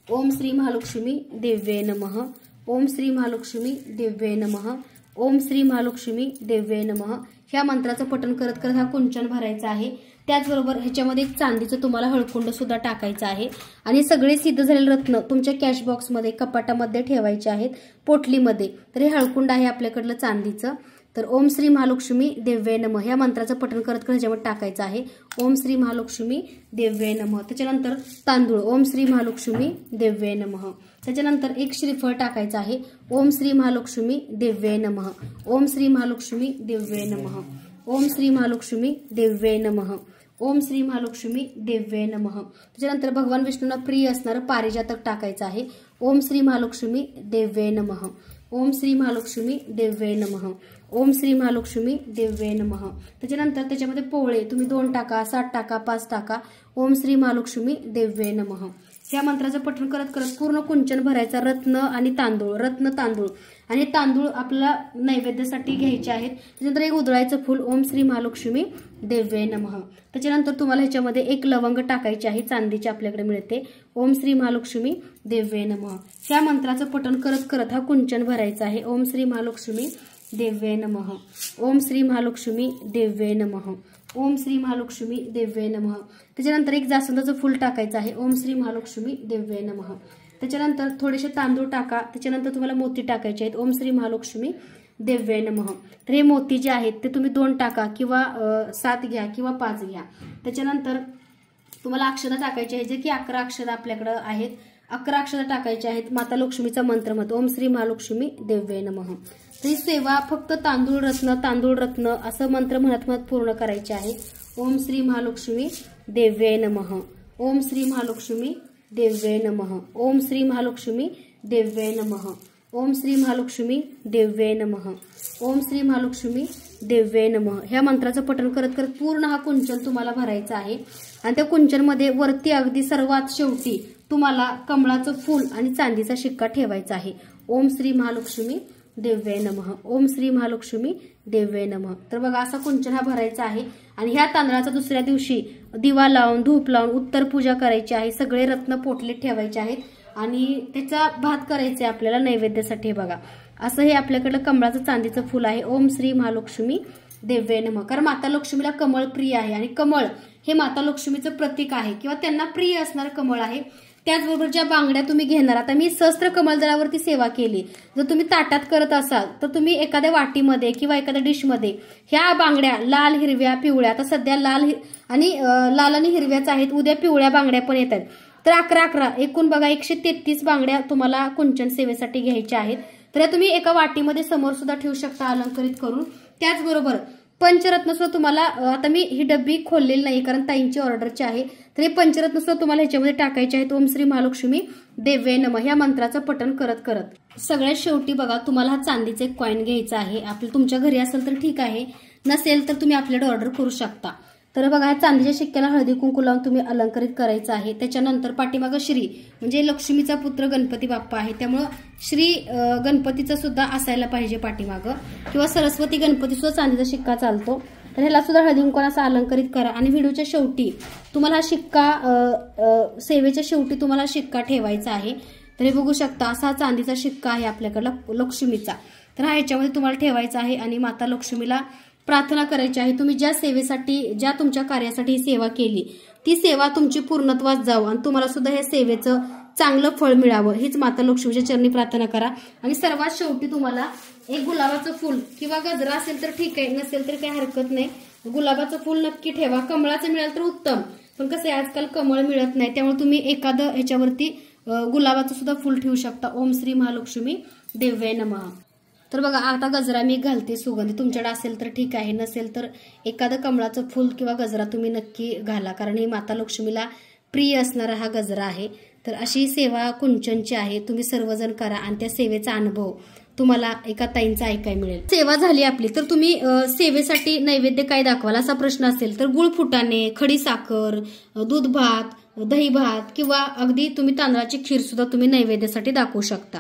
ओम श्री महालक्ष्मी देव्ये नमः, ओम श्री महालक्ष्मी देव्ये नमः, ओम श्री महालक्ष्मी देव्ये नमः ह्या मंत्राचं पठण करत करत हा कुंचन भरायचा आहे। त्याचबरोबर ह्याच्यामध्ये एक चांदीचं तुम्हाला हळकुंड सुद्धा टाकायचं आहे। आणि सगळे सिद्ध झालेले रत्न तुमच्या कॅश बॉक्समध्ये कपाटामध्ये ठेवायचे आहेत, पोटलीमध्ये। तर हे हळकुंड आहे आपल्याकडलं चांदीचं। तर ओम श्री महालक्ष्मी देव्ये नमः ह्या मंत्राचं पठण करत करत ह्याच्यामध्ये टाकायचं आहे। ओम श्री महालक्ष्मी देव्ये नमः। त्याच्यानंतर तांदूळ ओम श्री महालक्ष्मी देव्ये नमः। त्याच्यानंतर एक श्रीफळ टाकायचं आहे। ओम श्री महालक्ष्मी देव्ये नमः, ओम श्री महालक्ष्मी देव्ये नमः, ओम श्री महालक्ष्मी देव्ये नमः, ओम श्री महालक्ष्मी देव्ये नमः। त्याच्यानंतर भगवान विष्णूंना प्रिय असणारं पारिजातक टाकायचं आहे। ओम श्री महालक्ष्मी देव्ये नमः, ओम श्री महालक्ष्मी देव्ये नमः, ओम श्री महालक्ष्मी देव्ये नमः। त्याच्यानंतर त्याच्यामध्ये पोळे तुम्ही 2 टाका, 7 टाका, 5 टाका। ओम श्री महालक्ष्मी देव्ये नमः ह्या मंत्राचं पठण करत करत पूर्ण कुंचन भरायचा। रत्न आणि तांदूळ, रत्न तांदूळ आणि हे तांदूळ आपल्याला नैवेद्यासाठी घ्यायचे आहेत। त्याच्यानंतर एक उधळायचं फूल। ओम श्री महालक्ष्मी देव्ये नमः। त्याच्यानंतर तुम्हाला ह्याच्यामध्ये एक लवंग टाकायची आहे, चांदीची आपल्याकडे मिळते। ओम श्री महालक्ष्मी देव्ये नमः ह्या मंत्राचं पठण करत करत हा कुंचन भरायचा आहे। ओम श्री महालक्ष्मी देव्ये नमः, ओम श्री महालक्ष्मी देव्ये नमः, ओम श्री महालक्ष्मी देव्ये नमः। त्याच्यानंतर एक जास्वंदाचं फूल टाकायचं आहे। ओम श्री महालक्ष्मी देव्ये नमः। त्याच्यानंतर थोडेसे तांदूळ टाका। त्याच्यानंतर तुम्हाला मोती टाकायचे आहेत। ओम श्री महालक्ष्मी देव्ये नमः। तर हे मोती जे आहेत ते तुम्ही 2 टाका किंवा 7 घ्या किंवा 5 घ्या। त्याच्यानंतर तुम्हाला अक्षता टाकायची आहे, जे की 11 अक्षता आपल्याकडे आहेत। 11 अक्षता टाकायचे आहेत। माता लक्ष्मीचा मंत्र मत ओम श्री महालक्ष्मी देव्ये नमः। तर ही सेवा फक्त तांदूळ रत्न असं मंत्र म्हणत म्हणत पूर्ण करायची आहे। ओम श्री महालक्ष्मी देव्ये नमः, ओम श्री महालक्ष्मी देव्ये नमः, ओम श्री महालक्ष्मी देव्ये नमः, ओम श्री महालक्ष्मी देव्ये नमः, ओम श्री महालक्ष्मी देव्ये नमः ह्या मंत्राचं पठण करत करत पूर्ण हा कुंचन तुम्हाला भरायचा आहे। आणि त्या कुंचनमध्ये वरती अगदी सर्वात शेवटी तुम्हाला कमळाचं फूल आणि चांदीचा शिक्का ठेवायचा आहे। ओम श्री महालक्ष्मी देव्ये नमः, ओम श्री महालक्ष्मी देव्ये नमः। तर बघा असा कुंचन हा भरायचा आहे। आणि ह्या तांदळाचा दुसऱ्या दिवशी दिवा लावून धूप लावून उत्तर पूजा करायची आहे। सगळे रत्न पोटलेत ठेवायचे आहेत आणि त्याचा भात करायचा आहे आपल्याला नैवेद्यासाठी। बघा असं हे आपल्याकडे कमळाचं चांदीचं फूल आहे। ओम श्री महालक्ष्मी देव्ये नमः। कारण माता लक्ष्मीला कमळ प्रिय आहे आणि कमळ हे माता लक्ष्मीचं प्रतीक आहे किंवा त्यांना प्रिय असणारं कमळ आहे। त्याचबरोबर ज्या बांगड्या तुम्ही घेणार, आता मी सहस्त्र कमलदलावरती सेवा केली, जर तुम्ही ताटात करत असाल तर तुम्ही एखाद्या वाटीमध्ये किंवा एखाद्या डिशमध्ये ह्या बांगड्या लाल हिरव्या पिवळ्या, आता सध्या लाल आणि हिरव्याच आहेत, उद्या पिवळ्या बांगड्या पण येत आहेत। तर 11 एकूण बघा 133 बांगड्या तुम्हाला कुंचन सेवेसाठी घ्यायच्या आहेत। तर तुम्ही एका वाटीमध्ये समोर सुद्धा ठेवू शकता अलंकरित करून। त्याचबरोबर पंचरत्न सुद्धा तुम्हाला, आता मी ही डब्बी खोललेली नाही कारण ताईंची ऑर्डरची आहे, तर हे पंचरत्न सुद्धा तुम्हाला ह्याच्यामध्ये टाकायचे आहेत। ओम श्री महालक्ष्मी देव्ये नमः ह्या मंत्राचं पठण करत करत सगळ्यात शेवटी बघा तुम्हाला हा चांदीचा एक कॉइन घ्यायचा आहे। आपलं तुमच्या घरी असेल तर ठीक आहे, नसेल तर तुम्ही आपल्याकडे ऑर्डर करू शकता। तर बघा ह्या चांदीच्या शिक्क्याला हळदी कुंकू लावून तुम्ही अलंकरित करायचं आहे। त्याच्यानंतर पाठीमागं श्री म्हणजे लक्ष्मीचा पुत्र गणपती बाप्पा आहे, त्यामुळं श्री गणपतीचं सुद्धा असायला पाहिजे पाठीमागं, किंवा सरस्वती गणपती सुद्धा चांदीचा शिक्का चालतो। तर ह्याला सुद्धा हळदी कुंकूने असं अलंकरित करा। आणि व्हिडिओच्या शेवटी तुम्हाला हा शिक्का, सेवेच्या शेवटी तुम्हाला शिक्का ठेवायचा आहे। तर हे बघू शकता असा चांदीचा शिक्का आहे आपल्याकडला लक्ष्मीचा, तर हा ह्याच्यामध्ये तुम्हाला ठेवायचा आहे। आणि माता लक्ष्मीला प्रार्थना करायची आहे, तुम्ही ज्या सेवेसाठी ज्या तुमच्या कार्यासाठी ही सेवा केली ती सेवा तुमची पूर्णत्वास जावं आणि तुम्हाला सुद्धा या सेवेचं चांगलं फळ मिळावं हीच माता लक्ष्मीच्या चरणी प्रार्थना करा। आणि सर्वात शेवटी तुम्हाला एक गुलाबाचं फूल किंवा गजरा असेल तर ठीक आहे, नसेल तर काही हरकत नाही, गुलाबाचं फूल नक्की ठेवा। कमळाचं मिळालं तर उत्तम, पण कसं आहे आजकाल कमळ मिळत नाही, त्यामुळे तुम्ही एखादं ह्याच्यावरती गुलाबाचं सुद्धा फूल ठेवू शकता। ओम श्री महालक्ष्मी देव्ये नमः। तर बघा आता गजरा मी घालते सुगंधी, तुमच्याकडे असेल तर ठीक आहे, नसेल तर एखादं कमळाचं फूल किंवा गजरा तुम्ही नक्की घाला, कारण ही माता लक्ष्मीला प्रिय असणारा हा गजरा आहे। तर अशी सेवा कुंचनची आहे, तुम्ही सर्वजण करा आणि त्या सेवेचा अनुभव तुम्हाला एका ताईंचा ऐकायला मिळेल। सेवा झाली आपली तर तुम्ही सेवेसाठी नैवेद्य काय दाखवाल असा प्रश्न असेल तर गुळ फुटाणे, खडी साखर, दूध भात, दही भात किंवा अगदी तुम्ही तांदळाची खीर सुद्धा तुम्ही नैवेद्यासाठी दाखवू शकता।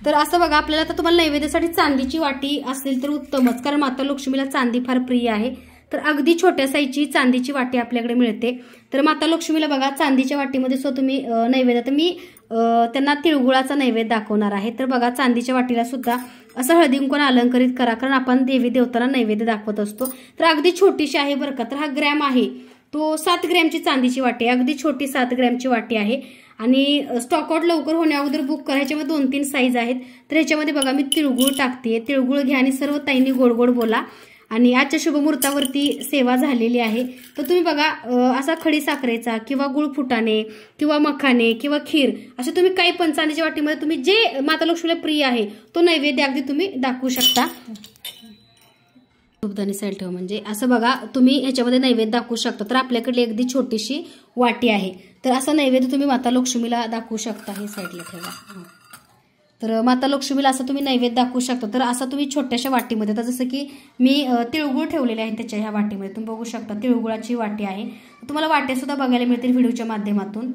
तर असं बघा आपल्याला आता तुम्हाला नैवेद्यासाठी चांदीची वाटी असेल तर उत्तमच, कारण माता लक्ष्मीला चांदी फार प्रिय आहे। तर अगदी छोट्या साईजची चांदीची वाटी आपल्याकडे मिळते। तर माता लक्ष्मीला बघा चांदीच्या वाटीमध्ये सुद्धा तुम्ही नैवेद्य, तर मी त्यांना तिळगुळाचा नैवेद्य दाखवणार आहे। तर बघा चांदीच्या वाटीला सुद्धा असं हळदी कुंकूने अलंकरित करा, कारण आपण देवी देवतांना नैवेद्य दाखवत असतो। तर अगदी छोटीशी आहे बरं का, तर हा ग्रॅम आहे तो 7 ग्रॅमची चांदीची वाटी आहे, अगदी छोटी 7 ग्रॅमची वाटी आहे। आणि स्टॉक आउट लवकर होण्या अगोदर बुक करा। ह्याच्यामध्ये 2-3 साईज आहेत। तर ह्याच्यामध्ये बघा मी तिळगुळ टाकते, तिळगुळ घ्या आणि सर्व ताईंनी गोड गोड बोला। आणि आजच्या शुभमुहूर्तावरती सेवा झालेली आहे, तर तुम्ही बघा असा खडी साखरेचा किंवा गुळ फुटाणे किंवा मखाने किंवा खीर असे तुम्ही काही पण चांदीच्या वाटीमध्ये तुम्ही जे माता लक्ष्मीला प्रिय आहे तो नैवेद्य अगदी तुम्ही दाखवू शकता। धूपदाणी साईड ठेवा, म्हणजे असं बघा तुम्ही ह्याच्यामध्ये नैवेद्य दाखवू शकता। तर आपल्याकडे अगदी छोटीशी वाटी आहे, तर असं नैवेद्य तुम्ही माता लक्ष्मीला दाखवू शकता। हे साईडला ठेवा। तर माता लक्ष्मीला असं तुम्ही नैवेद्य दाखवू शकता। तर असं तुम्ही छोट्याशा वाटीमध्ये, तर जसं की मी तिळगुळ ठेवलेले आहे त्याच्या ह्या वाटीमध्ये तुम्ही बघू शकता, तिळगुळाची वाटी आहे। तुम्हाला वाट्या सुद्धा बघायला मिळतील व्हिडिओच्या माध्यमातून।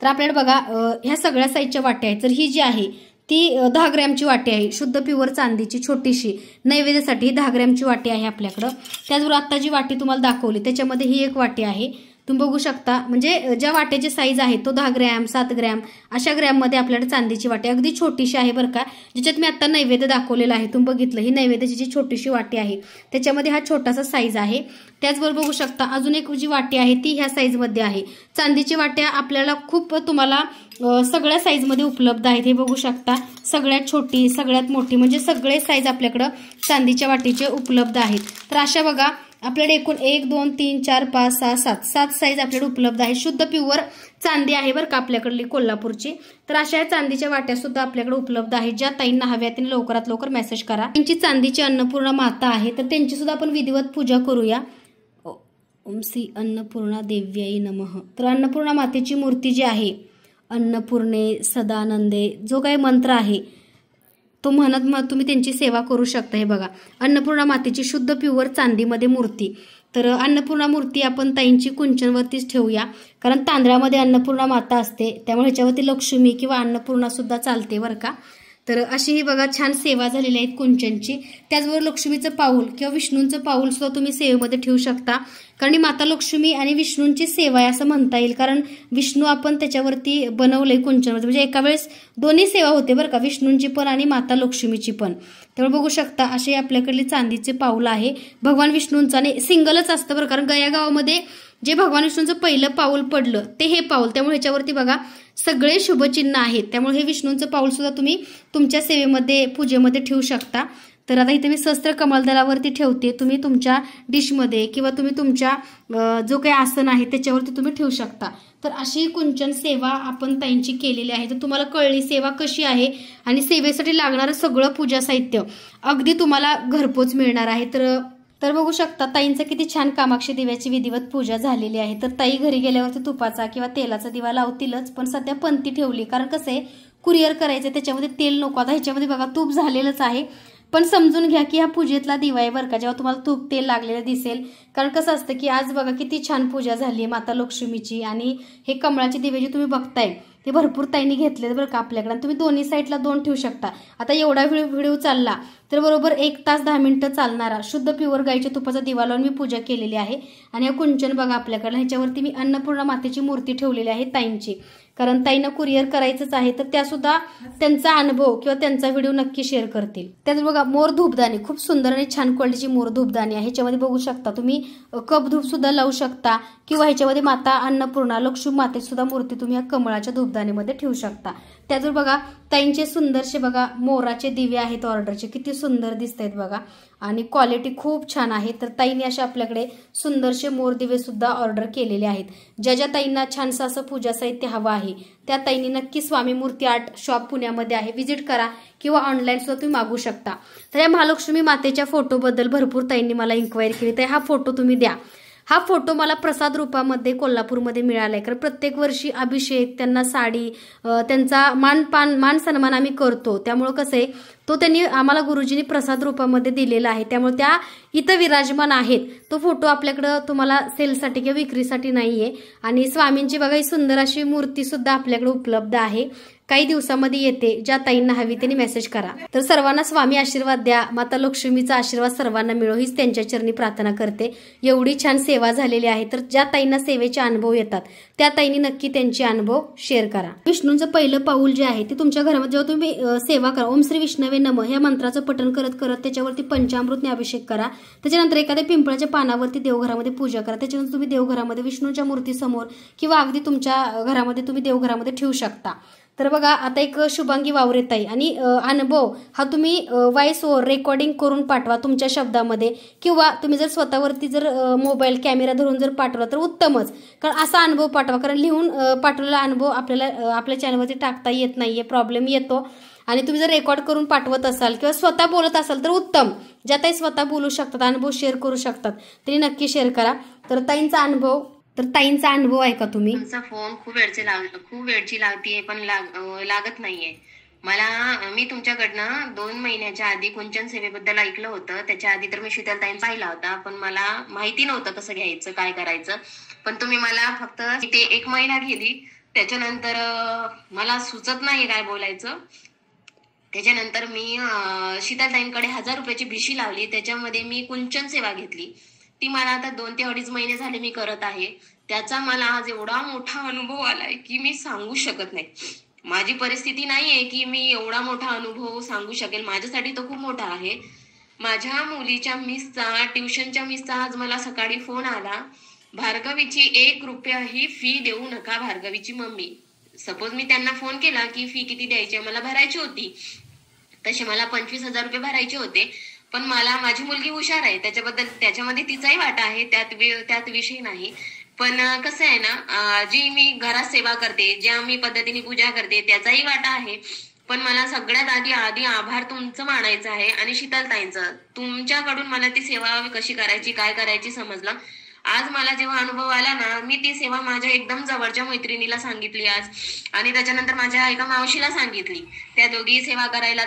तर आपल्याकडे बघा ह्या सगळ्या साईजच्या वाट्या आहेत। तर ही जी आहे ती 10 ग्रॅमची वाटी आहे, शुद्ध प्युअर चांदीची छोटीशी नैवेद्यासाठी 10 ग्रॅमची वाटी आहे आपल्याकडं। त्याचबरोबर आता जी वाटी तुम्हाला दाखवली त्याच्यामध्ये ही एक वाटी आहे, तुम्ही बघू शकता। म्हणजे ज्या वाट्याची साईज आहे तो 10 ग्रॅम 7 ग्रॅम अशा ग्रॅममध्ये आपल्याकडे चांदीची वाटी अगदी छोटीशी आहे बरं का, ज्याच्यात मी आता नैवेद्य दाखवलेला आहे। तुम्ही बघितलं ही नैवेद्याची जी छोटीशी वाटी आहे त्याच्यामध्ये हा छोटासा साईज आहे। त्याचबरोबर बघू शकता अजून एक जी वाटी आहे ती ह्या साईजमध्ये आहे। चांदीची वाट्या आपल्याला खूप तुम्हाला सगळ्या साईजमध्ये उपलब्ध आहेत, हे बघू शकता। सगळ्यात छोटी सगळ्यात मोठी म्हणजे सगळे साईज आपल्याकडे चांदीच्या वाटीचे उपलब्ध आहेत। तर अशा बघा आपल्याकडे एकूण 1 2 3 4 5 6 7 साईज आपल्याकडे उपलब्ध आहे। शुद्ध प्युअर चांदी आहे बरं का आपल्याकडली कोल्हापूरची। तर अशा चांदीच्या वाट्या सुद्धा आपल्याकडे उपलब्ध आहेत, ज्या ताईंना हव्या त्यांनी लवकरात लवकर मेसेज करा। त्यांची चांदीची अन्नपूर्णा माता आहे, तर त्यांची सुद्धा आपण विधिवत पूजा करूया। ओम श्री अन्नपूर्णा देव्याई नमः। तर अन्नपूर्णा मातेची मूर्ती जी आहे, अन्नपूर्णे सदानंदे जो काही मंत्र आहे तो म्हणत तुम्ही त्यांची सेवा करू शकता। हे बघा अन्नपूर्णा मातेची शुद्ध प्युअर चांदीमध्ये मूर्ती। तर अन्नपूर्णा मूर्ती आपण ताईंची कुंचनवरतीच ठेवूया, कारण तांदळामध्ये अन्नपूर्णा माता असते, त्यामुळे ह्याच्यावरती लक्ष्मी किंवा अन्नपूर्णा सुद्धा चालते बरं का। तर अशी ही बघा छान सेवा झालेली आहे कुंचनची। त्याचबरोबर लक्ष्मीचं पाऊल किंवा विष्णूंचं पाऊल सुद्धा तुम्ही सेवेमध्ये ठेवू शकता, कारण माता लक्ष्मी आणि विष्णूंची सेवा आहे असं म्हणता येईल, कारण विष्णू आपण त्याच्यावरती बनवलंय कुंचनवरती, म्हणजे एका वेळेस दोन्ही सेवा होते बरं का, विष्णूंची पण आणि माता लक्ष्मीची पण। त्यामुळे बघू शकता असे आपल्याकडले चांदीचे पाऊल आहे भगवान विष्णूंचं, आणि सिंगलच असतं बरं, कारण गया गावामध्ये जे भगवान विष्णूंचं पहिलं पाऊल पडलं ते हे पाऊल, त्यामुळे ह्याच्यावरती बघा सगळे शुभचिन्ह आहेत। त्यामुळे हे विष्णूंचं पाऊल सुद्धा तुम्ही तुमच्या सेवेमध्ये पूजेमध्ये ठेवू शकता। तर आता इथे मी सहस्त्र कमलदलावरती ठेवते, तुम्ही तुमच्या डिशमध्ये किंवा तुम्ही तुमच्या जो काही आसन आहे त्याच्यावरती तुम्ही ठेवू शकता। तर अशी कुंचन सेवा आपण ताईंची केलेली आहे। तर तुम्हाला कळली सेवा कशी आहे आणि सेवेसाठी लागणारं सगळं पूजा साहित्य अगदी तुम्हाला घरपोच मिळणार आहे। तर बघू शकता ताईंचं किती छान कामाक्षी दिव्याची विधिवत पूजा झालेली आहे। तर ताई घरी गेल्यावरती तुपाचा किंवा तेलाचा दिवा लावतीलच, पण सध्या पंथी ठेवली, कारण कसं आहे कुरिअर करायचं त्याच्यामध्ये तेल नको। आता ह्याच्यामध्ये बघा तूप झालेलंच आहे, पण समजून घ्या की हा पूजेतला दिवा आहे बरं का, जेव्हा तुम्हाला तूप तेल लागलेलं दिसेल। कारण कसं असतं की आज बघा किती छान पूजा झाली आहे माता लक्ष्मीची, आणि हे कमळाचे दिवे जे तुम्ही बघताय ते भरपूर ताईंनी घेतले बरं का आपल्याकडे। तुम्ही दोन्ही साईडला 2 ठेवू शकता। आता एवढा व्हिडिओ चालला तर बरोबर 1 तास 10 मिनिटं चालणारा शुद्ध प्युअर गाईच्या तुपाचा दिवा लावून मी पूजा केलेली आहे। आणि हा कुंचन बघा आपल्याकडे, ह्याच्यावरती मी अन्नपूर्णा मातेची मूर्ती ठेवलेली आहे ताईंची। कारण ताईंना कुरिअर करायचंच आहे, तर त्या सुद्धा त्यांचा अनुभव किंवा त्यांचा व्हिडिओ नक्की शेअर करतील. त्यात बघा मोर धूपदाणी, खूप सुंदर आणि छान क्वालिटीची मोर धूपदाणी आहे. ह्याच्यामध्ये बघू शकता तुम्ही कप धूप सुद्धा लावू शकता किंवा ह्याच्यामध्ये माता अन्नपूर्णा लक्ष्मी मातेची सुद्धा मूर्ती तुम्ही या कमळाच्या धूपदाणीमध्ये ठेवू शकता. त्यातून बघा ताईंचे सुंदरसे बघा मोराचे दिवे आहेत ऑर्डरचे, किती सुंदर दिसत आहेत बघा आणि क्वालिटी खूप छान आहे. तर ताईंनी असे आपल्याकडे सुंदरसे मोर दिवे सुद्धा ऑर्डर केलेले आहेत. ज्या ज्या ताईंना छानसं असं पूजा साहित्य हवं आहे त्या ताईंनी नक्की स्वामी मूर्ती आर्ट शॉप पुण्यामध्ये आहे, व्हिजिट करा किंवा ऑनलाईन सुद्धा तुम्ही मागू शकता. तर या महालक्ष्मी मातेच्या फोटोबद्दल भरपूर ताईंनी मला इन्क्वायरी केली, तर हा फोटो तुम्ही द्या. हा फोटो मला प्रसाद रूपामध्ये कोल्हापूरमध्ये मिळालाय, कारण प्रत्येक वर्षी अभिषेक, त्यांना साडी, त्यांचा मान सन्मान आम्ही करतो. त्यामुळे कसं आहे तो त्यांनी आम्हाला गुरुजींनी प्रसाद रूपामध्ये दिलेला आहे, त्यामुळे त्या इथं विराजमान आहेत. तो फोटो आपल्याकडं तुम्हाला सेलसाठी किंवा विक्रीसाठी नाहीये. आणि स्वामींची बघा ही सुंदर अशी मूर्ती सुद्धा आपल्याकडे उपलब्ध आहे, काही दिवसामध्ये येते. ज्या ताईंना हवी त्यांनी मेसेज करा. तर सर्वांना स्वामी आशीर्वाद द्या, माता लक्ष्मीचा आशीर्वाद सर्वांना मिळो हीच त्यांच्या चरणी प्रार्थना करते. एवढी छान सेवा झालेली आहे, तर ज्या ताईंना सेवेचे अनुभव येतात त्या ताईंनी नक्की त्यांचे अनुभव शेअर करा. विष्णूंचं पहिलं पाऊल जे आहे ते तुमच्या घरामध्ये जेव्हा तुम्ही सेवा करा, ओम श्री विष्णवे नमः या मंत्राचं पठण करत करत त्याच्यावरती पंचामृतने अभिषेक करा. त्याच्यानंतर एखाद्या पिंपळाच्या पानावरती देवघरामध्ये पूजा करा. त्याच्यानंतर तुम्ही देवघरामध्ये विष्णूच्या मूर्तीसमोर किंवा अगदी तुमच्या घरामध्ये तुम्ही देवघरामध्ये ठेवू शकता. तर बघा आता एक शुभांगी वावरे ताई आणि अनुभव हा तुम्ही व्हॉइस ओव्हर रेकॉर्डिंग करून पाठवा तुमच्या शब्दामध्ये, किंवा तुम्ही जर स्वतःवरती जर मोबाईल कॅमेरा धरून जर पाठवला तर उत्तमच. कारण असा अनुभव पाठवा, कारण लिहून पाठवलेला अनुभव आपल्याला आपल्या चॅनलवरती टाकता येत नाहीये, प्रॉब्लेम येतो. आणि तुम्ही जर रेकॉर्ड करून पाठवत असाल किंवा स्वतः बोलत असाल तर उत्तम. ज्या ताई स्वतः बोलू शकतात, अनुभव शेअर करू शकतात, त्यांनी नक्की शेअर करा. तर ताईंचा अनुभव आहे का तुम्ही? तुमचा फोन खूप वेळची लागतीये पण लागत नाहीये मला. मी तुमच्याकडनं 2 महिन्याच्या आधी कुंचन सेवेबद्दल ऐकलं होतं. त्याच्या आधी तर मी शीतलताईन पाहिला होता, पण मला माहिती नव्हतं कसं घ्यायचं काय करायचं. पण तुम्ही मला फक्त ते 1 महिना गेली, त्याच्यानंतर मला सुचत नाही काय बोलायचं. त्याच्यानंतर मी शीतलताईंकडे 1000 रुपयाची भिशी लावली, त्याच्यामध्ये मी कुंचन सेवा घेतली. ती मला आता 2 ते 2.5 महिने झाले मी करत आहे. त्याचा मला आज एवढा मोठा अनुभव आलाय की मी सांगू शकत नाही. माझी परिस्थिती नाहीये की मी एवढा मोठा अनुभव सांगू शकेल. माझ्यासाठी तो खूप मोठा आहे. माझ्या मुलीच्या मिसचा, ट्युशनच्या मिसचा आज मला सकाळी फोन आला, भार्गवीची 1 रुपयाही फी देऊ नका. भार्गवीची मम्मी, सपोज मी त्यांना फोन केला की फी किती द्यायची मला भरायची होती, तसे मला 25,000 रुपये भरायचे होते. पण मला माझी मुलगी हुशार आहे, त्याच्यामध्ये तिचाही वाटा आहे, त्यात विषय नाही. पण कसं आहे ना, जी मी घरात सेवा करते, ज्या मी पद्धतीने पूजा करते त्याचाही वाटा आहे. पण मला सगळ्यात आधी आभार तुमचं मानायचं आहे आणि शीतलताईंचं. तुमच्याकडून मला ती सेवा कशी करायची काय करायची समजलं. आज मला जेव्हा अनुभव आला ना, मी ती सेवा माझ्या एकदम जवळच्या मैत्रिणीला सांगितली आज, आणि त्याच्यानंतर माझ्या एका मावशीला सांगितली. त्या दोघी सेवा करायला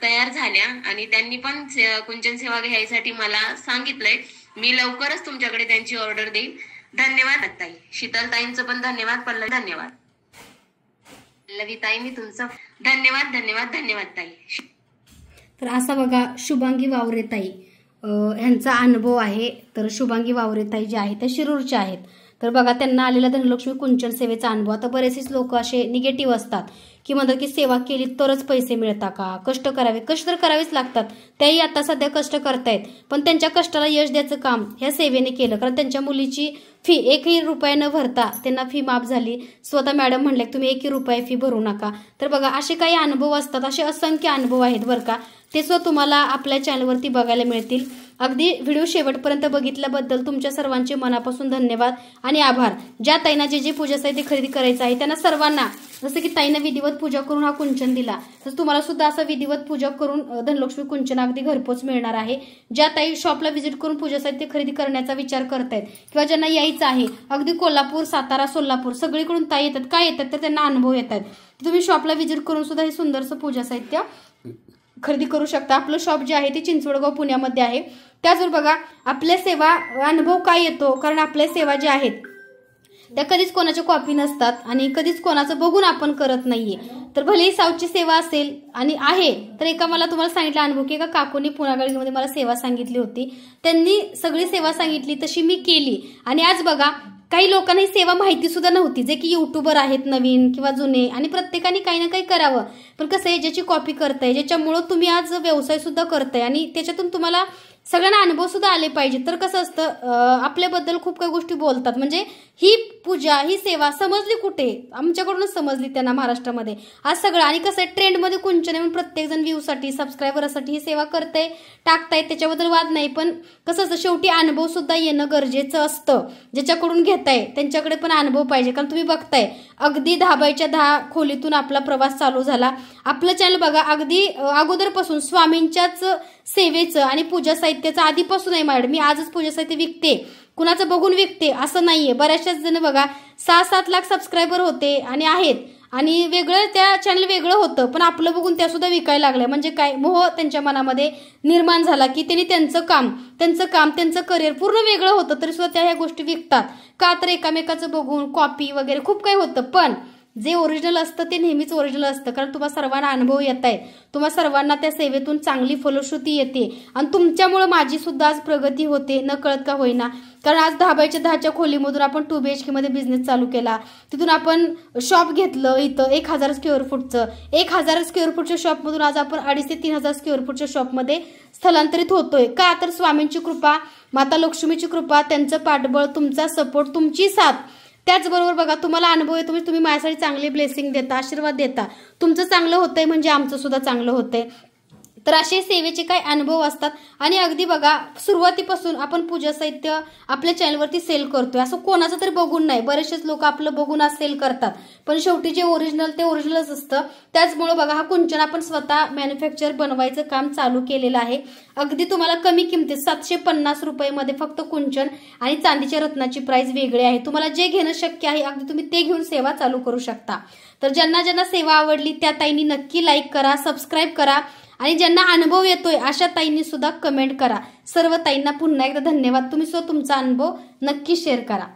तयार झाल्या आणि त्यांनी पण कुंचन सेवा घ्यायसाठी मला सांगितलंय. मी लवकरच तुमच्याकडे त्यांची ऑर्डर देईन. धन्यवाद ताई. शीतलताईंचं पण धन्यवाद. पल्लवी धन्यवाद. पल्लवी ताई मी तुमचं धन्यवाद ताई. तर असा बघा शुभांगी वावरे ताई ह्यांचा अनुभव आहे. तर शुभांगी वावरे ताई जे आहेत त्या शिरूरच्या आहेत. तर बघा त्यांना आलेला धनलक्ष्मी कुंचन सेवेचा अनुभव. आता बरेचसेच लोक असे निगेटिव्ह असतात की म्हणतात की सेवा केली तरच पैसे मिळतात का, कष्ट तर करावेच लागतात. त्याही आता सध्या कष्ट करतायत, पण त्यांच्या कष्टाला यश द्यायचं काम ह्या सेवेने केलं. कारण त्यांच्या मुलीची फी 1ही रुपया न भरता त्यांना फी माफ झाली. स्वतः मॅडम म्हणले तुम्ही 1ही रुपया फी भरू नका. तर बघा असे काही अनुभव असतात, असे असंख्य अनुभव आहेत बरं का. ते सुद्धा तुम्हाला आपल्या चॅनलवरती बघायला मिळतील. अगदी व्हिडिओ शेवटपर्यंत बघितल्याबद्दल तुमच्या सर्वांचे मनापासून धन्यवाद आणि आभार. ज्या ताईंना जे पूजा साहित्य खरेदी करायचं आहे त्यांना सर्वांना, जसं की ताईनं विधिवत पूजा करून हा कुंचन दिला, तर तुम्हाला सुद्धा असं विधिवत पूजा करून धनलक्ष्मी कुंचन अगदी घरपोच मिळणार आहे. ज्या ताई शॉपला व्हिजिट करून पूजा साहित्य खरेदी करण्याचा विचार करतायत किंवा ज्यांना यायचं आहे, अगदी कोल्हापूर, सातारा, सोलापूर सगळीकडून ताई येतात. काय येतात तर त्यांना अनुभव येतात. तुम्ही शॉपला व्हिजिट करून सुद्धा हे सुंदरसं पूजा साहित्य खरेदी करू शकता. आपलं शॉप जे आहे ते चिंचवडगाव पुण्यामध्ये आहे. त्याचबरोबर बघा आपल्या सेवा अनुभव काय येतो, कारण आपल्या सेवा ज्या आहेत त्या कधीच कोणाच्या कॉपी नसतात आणि कधीच कोणाचं बघून आपण करत नाहीये. तर भलेही साऊथची सेवा असेल आणि आहे, तर मला तुम्हाला सांगितलं अनुभव की एका काकूनी पुण्यागडीमध्ये मला सेवा सांगितली होती. त्यांनी सगळी सेवा सांगितली तशी मी केली आणि आज बघा काही लोकांना ही सेवा माहिती सुद्धा नव्हती, जे की युट्यूबर आहेत नवीन किंवा जुने, आणि प्रत्येकाने काही ना काही करावं. पण कसं आहे, ज्याची कॉपी करताय, ज्याच्यामुळं तुम्ही आज व्यवसाय सुद्धा करताय आणि त्याच्यातून तुम्हाला सगळ्यांना अनुभव सुद्धा आले पाहिजे. तर कसं असतं, आपल्याबद्दल खूप काही गोष्टी बोलतात. म्हणजे ही पूजा, ही सेवा समजली कुठे? आमच्याकडूनच समजली त्यांना महाराष्ट्रामध्ये आज सगळं. आणि कसं आहे, ट्रेंडमध्ये कुंचन म्हणून प्रत्येक जण व्ह्यूसाठी, सबस्क्रायबरसाठी ही सेवा करताय, टाकताय, त्याच्याबद्दल वाद नाही. पण कसं असतं, शेवटी अनुभव सुद्धा येणं गरजेचं असतं. ज्याच्याकडून घेताय त्यांच्याकडे पण अनुभव पाहिजे. कारण तुम्ही बघताय, अगदी 10 बायच्या 10 खोलीतून आपला प्रवास चालू झाला. आपलं चॅनल बघा, अगदी अगोदरपासून स्वामींच्याच सेवेचं आणि पूजा साहित्याचं आधीपासून आहे माझ्याकडे. मी आजच पूजा साहित्य विकते, कुणाचं बघून विकते असं नाहीये. बऱ्याचशाच जण बघा 6-7 लाख सबस्क्रायबर होते आणि आहेत, आणि वेगळं त्या चॅनल वेगळं होतं, पण आपलं बघून त्या सुद्धा विकायला लागल्या. म्हणजे काय, मोह त्यांच्या मनामध्ये निर्माण झाला की त्यांनी त्यांचं करिअर पूर्ण वेगळं होतं, तरी सुद्धा त्या ह्या गोष्टी विकतात का? तर एकामेकाचं बघून कॉपी वगैरे खूप काही होतं. पण जे ओरिजिनल असतं ते नेहमीच ओरिजिनल असतं. कारण तुम्हा सर्वांना अनुभव येत आहे, तुम्हा सर्वांना त्या सेवेतून चांगली फलश्रुती येते, आणि तुमच्यामुळे माझी सुद्धा आज प्रगती होते, न कळत का होईना. कारण आज 10 बायच्या 10च्या खोलीमधून आपण 2 BHK मध्ये बिझनेस चालू केला. तिथून आपण शॉप घेतलं इथं 1000 स्क्वेअर फूटचं. 1000 स्क्वेअर फूटच्या शॉपमधून आज आपण 2,500 ते 3,000 स्क्वेअर फूटच्या शॉपमध्ये स्थलांतरित होतोय. का? तर स्वामींची कृपा, माता लक्ष्मीची कृपा, त्यांचं पाठबळ, तुमचा सपोर्ट, तुमची साथ. त्याचबरोबर बघा, तुम्हाला अनुभव येतो म्हणजे तुम्ही माझ्यासाठी चांगले ब्लेसिंग देता, आशीर्वाद देता. तुमचं चांगलं होतंय म्हणजे आमचं सुद्धा चांगलं होतंय. तर असे सेवेचे काही अनुभव असतात. आणि अगदी बघा, सुरुवातीपासून आपण पूजा साहित्य आपल्या चॅनलवरती सेल करतोय, असं कोणाचं तरी बघून नाही. बरेचसेच लोक आपलं बघून आज सेल करतात, पण शेवटी जे ओरिजिनल ते ओरिजिनलच असतं. त्याचमुळे बघा, हा कुंचन आपण स्वतः मॅन्युफॅक्चर बनवायचं काम चालू केलेलं आहे. अगदी तुम्हाला कमी किमतीत 750 रुपयामध्ये फक्त कुंचन आणि चांदीच्या रत्नाची प्राइस वेगळी आहे. तुम्हाला जे घेणं शक्य आहे अगदी तुम्ही ते घेऊन सेवा चालू करू शकता. तर ज्यांना सेवा आवडली त्या ताईंनी नक्की लाईक करा, सबस्क्राईब करा, आणि ज्यांना अनुभव येतोय अशा ताईंनी सुद्धा कमेंट करा. सर्व ताईंना पुन्हा एकदा धन्यवाद. तुम्ही सुद्धा तुमचा अनुभव नक्की शेअर करा.